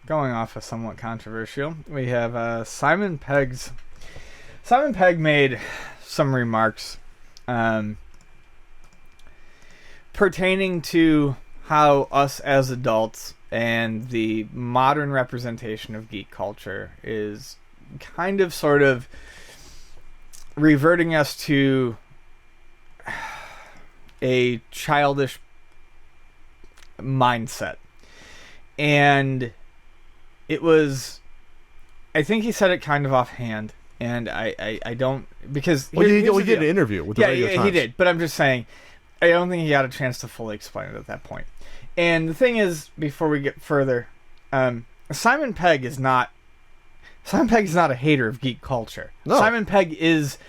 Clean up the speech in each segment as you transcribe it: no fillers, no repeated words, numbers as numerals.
going off a somewhat controversial, we have Simon Pegg made some remarks pertaining to how us as adults and the modern representation of geek culture is kind of sort of reverting us to a childish mindset. And it was, I think he said it kind of offhand, and I don't, because he did an interview with the Radio Times. He did, but I'm just saying, I don't think he got a chance to fully explain it at that point. And the thing is, before we get further, Simon Pegg is not a hater of geek culture. No. Simon Pegg is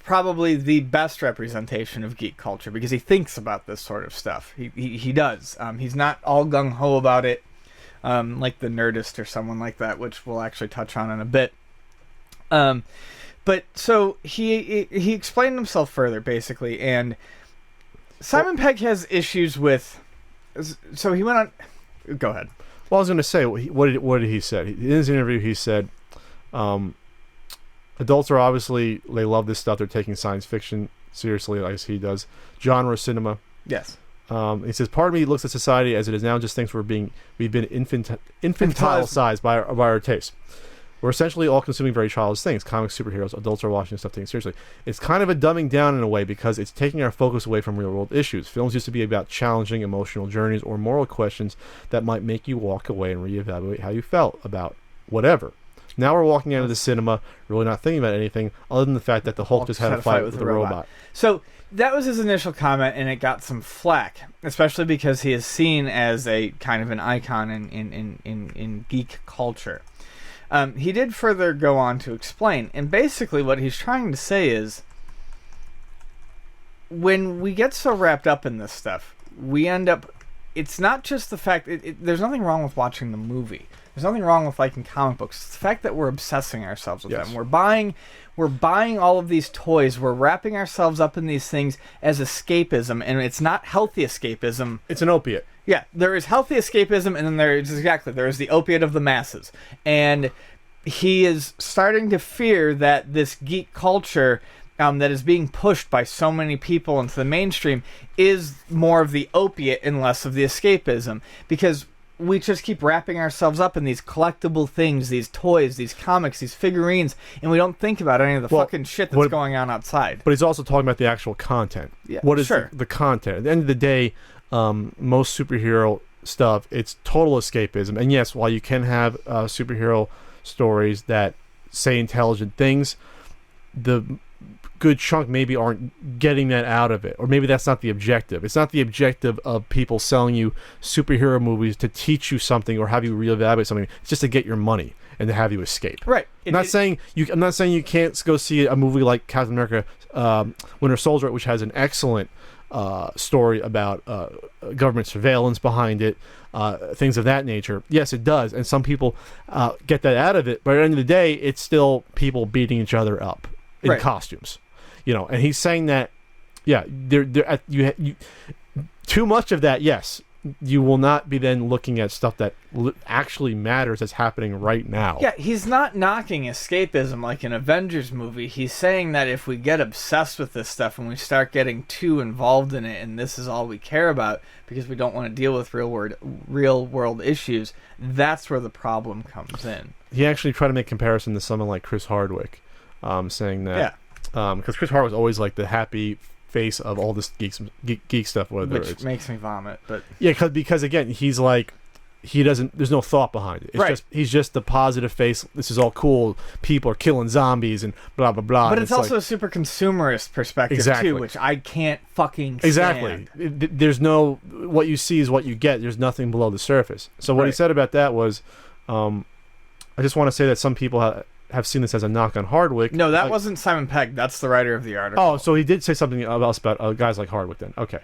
probably the best representation of geek culture because he thinks about this sort of stuff. He does. He's not all gung-ho about it, like the Nerdist or someone like that, which we'll actually touch on in a bit. But so he explained himself further, basically, and Simon Pegg has issues with. So he went on. Go ahead. Well, I was going to say, what did he say? In his interview, he said, adults are obviously, they love this stuff. They're taking science fiction seriously, as he does. Genre cinema. Yes. He says, part of me looks at society as it is now just thinks we've been infantilized by our tastes. We're essentially all consuming very childish things. Comics, superheroes, adults are watching stuff taken seriously. It's kind of a dumbing down in a way because it's taking our focus away from real-world issues. Films used to be about challenging emotional journeys or moral questions that might make you walk away and reevaluate how you felt about whatever. Now we're walking out of the cinema, really not thinking about anything other than the fact that the Hulk just had a fight with the robot. So that was his initial comment, and it got some flack, especially because he is seen as a kind of an icon in geek culture. He did further go on to explain, and basically what he's trying to say is, when we get so wrapped up in this stuff, we end up, it's not just the fact, there's nothing wrong with watching the movie. There's nothing wrong with liking comic books. It's the fact that we're obsessing ourselves with them. We're buying all of these toys. We're wrapping ourselves up in these things as escapism, and it's not healthy escapism. It's an opiate. Yeah, there is healthy escapism, and then there is the opiate of the masses. And he is starting to fear that this geek culture that is being pushed by so many people into the mainstream is more of the opiate and less of the escapism. Because we just keep wrapping ourselves up in these collectible things, these toys, these comics, these figurines, and we don't think about any of the fucking shit that's going on outside. But he's also talking about the actual content. Yeah, what is the content? At the end of the day, most superhero stuff, it's total escapism. And yes, while you can have superhero stories that say intelligent things, the good chunk maybe aren't getting that out of it, or maybe that's not the objective. It's not the objective of people selling you superhero movies to teach you something or have you reevaluate something. It's just to get your money and to have you escape. Right. I'm not saying you can't go see a movie like Captain America, Winter Soldier, which has an excellent story about government surveillance behind it, things of that nature. Yes, it does, and some people get that out of it. But at the end of the day, it's still people beating each other up in costumes. And he's saying that, you too much of that, yes, you will not be then looking at stuff that actually matters that's happening right now. Yeah, he's not knocking escapism like an Avengers movie. He's saying that if we get obsessed with this stuff and we start getting too involved in it and this is all we care about because we don't want to deal with real world issues, that's where the problem comes in. He actually tried to make comparison to someone like Chris Hardwick, saying that... because Chris Hardwick's always like the happy face of all this geek stuff, which makes me vomit. But because again, he's like, there's no thought behind it. He's just the positive face. This is all cool. People are killing zombies and blah blah blah. But it's also a super consumerist perspective too, which I can't fucking stand. Exactly. There's no, what you see is what you get. There's nothing below the surface. So what he said about that was, I just want to say that some people have seen this as a knock on Hardwick. No, that wasn't Simon Pegg. That's the writer of the article. Oh, so he did say something else about guys like Hardwick then. Okay.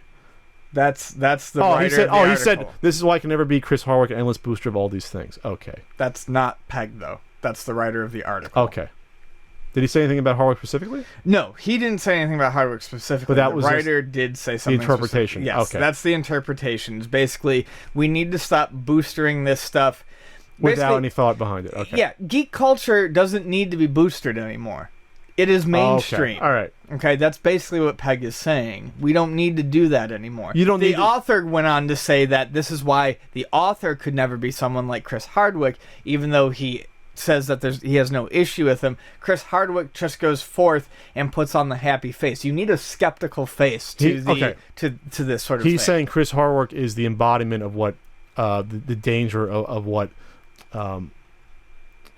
That's the writer of the article. He said, this is why I can never be Chris Hardwick, an endless booster of all these things. Okay. That's not Pegg, though. That's the writer of the article. Okay. Did he say anything about Hardwick specifically? No, he didn't say anything about Hardwick specifically. But the writer did say something. The interpretation. Yes, that's the interpretation. It's basically, we need to stop boostering this stuff Without Basically, any thought behind it. Okay. Yeah, geek culture doesn't need to be boosted anymore. It is mainstream. Okay. All right. Okay, that's basically what Pegg is saying. We don't need to do that anymore. You don't need the author went on to say that this is why the author could never be someone like Chris Hardwick, even though he says that he has no issue with him. Chris Hardwick just goes forth and puts on the happy face. You need a skeptical face to this sort of thing. He's saying Chris Hardwick is the embodiment of what the danger of what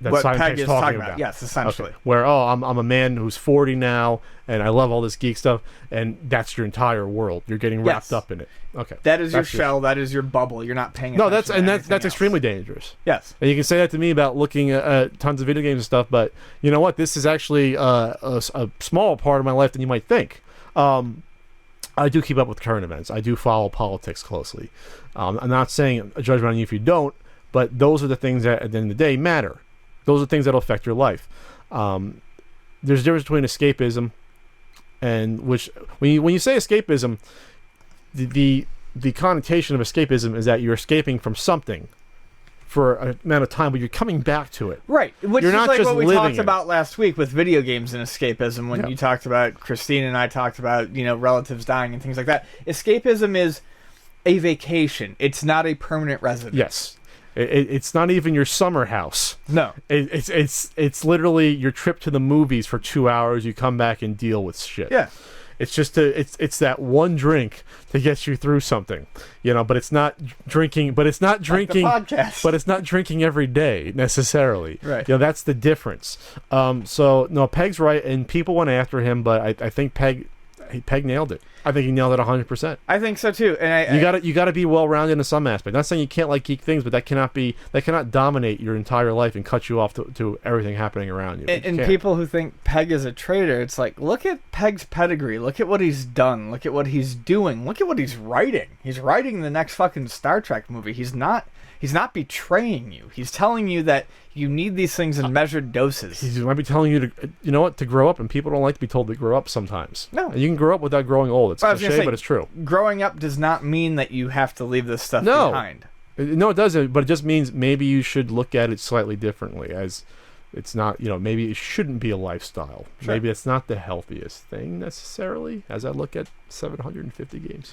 that what Simon Pegg Pegg's is talking about. Yes, essentially. Okay. Where I'm a man who's 40 now and I love all this geek stuff, and that's your entire world. You're getting wrapped up in it. Okay, that is your shell. That is your bubble. You're not paying attention. No, that's extremely dangerous. Yes, and you can say that to me about looking at tons of video games and stuff, but you know what? This is actually a small part of my life than you might think. I do keep up with current events. I do follow politics closely. I'm not saying a judgment on you if you don't, but those are the things that at the end of the day matter. Those are things that will affect your life. There's a difference between escapism and which when you say escapism, the connotation of escapism is that you're escaping from something for an amount of time, but you're coming back to it. Right. Which you're is not like just what we living talked about last week with video games and escapism when you talked about Christine and I talked about, relatives dying and things like that. Escapism is a vacation. It's not a permanent residence. Yes. It's not even your summer house. No. It's literally your trip to the movies for 2 hours. You come back and deal with shit. Yeah. It's just it's that one drink to get you through something, but it's not drinking. But it's not drinking. Like the podcast. But it's not drinking every day necessarily. Right. That's the difference. So no, Pegg's right, and people went after him, but I think Pegg nailed it. I think he nailed it 100%. I think so too. And you got to be well rounded in some aspect. Not saying you can't like geek things, but that cannot dominate your entire life and cut you off to everything happening around you. And people who think Pegg is a traitor, it's like, look at Pegg's pedigree. Look at what he's done. Look at what he's doing. Look at what he's writing. He's writing the next fucking Star Trek movie. He's not betraying you. He's telling you that you need these things in measured doses. He might be telling you to grow up, and people don't like to be told to grow up sometimes. No. And you can grow up without growing old. It's cliche, but it's true. Growing up does not mean that you have to leave this stuff behind. No, it doesn't, but it just means maybe you should look at it slightly differently, as it's not, maybe it shouldn't be a lifestyle. Sure. Maybe it's not the healthiest thing necessarily, as I look at 750 games.